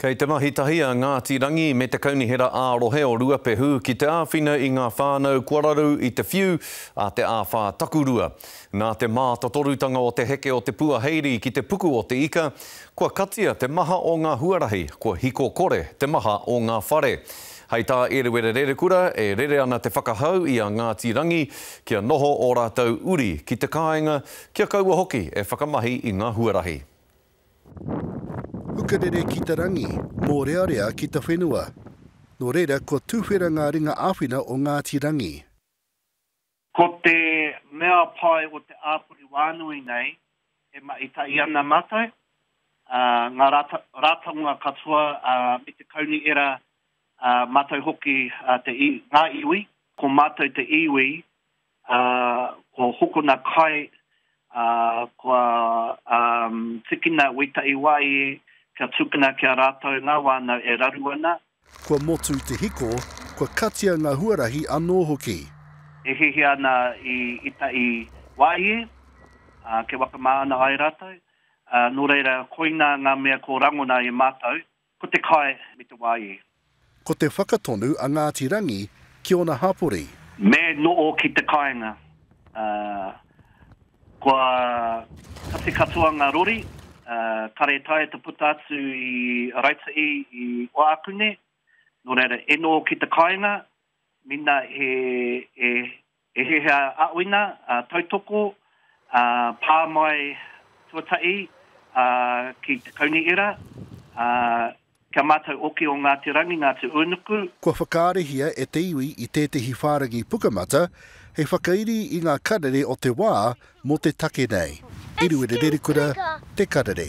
Kei te mahitahi a Ngāti Rangi me te kaunihera ārohe o Ruapehu ki te āwhina i ngā whānau Kuararu i te whiu a te āwhā takurua. Nā te mātatorutanga o te heke o te puaheiri ki te puku o te ika, kua katia te maha o ngā huarahi, kua hiko kore te maha o ngā whare. Hei tā erewere rerekura e rere ana te whakahau i a Ngāti Rangi kia noho o rātou uri ki te kāinga kia kaua hoki e whakamahi i ngā huarahi. Ukarere ki te rangi, mō rearea ki te whenua. Nō reira, ko tūwhera ngā ringa āwhina o Ngāti Rangi. Ko te mea pai o te āpuri wānui nei, e maitai ana mātai. Ngā rātaunga katoa me te kauni era mātai hoki ngā iwi. Ko mātai te iwi, ko hokona kai, ko tikina witai wai, kia tukina kia rātou ngā wānau e raru ana. Kua motu te hiko, kua katia ngā huarahi anō hoki. E hehe ana i tai wai, ke wakamāna ai rātou. Nō reira, koina ngā mea ko rangona e mātou, ko te kai me te wai. Ko te whakatonu a Ngāti Rangi ki ona hapori. Me noo ki te kāinga. Kua kati katoa ngā rori, kare tae te puta atu i Raitai i Oakune. Nō reira, e noo ki te kāinga, mina e hea aoina, tautoko, pā mai tuatai ki te kauni era, kia mātou oki o Ngāti Rangi, Ngāti Unuku. Kua whakaarehia e te iwi i tētahi whārangi pukamata, hei whakairi i ngā karere o te wā mō te take nei. Iruere rerekura, te karere.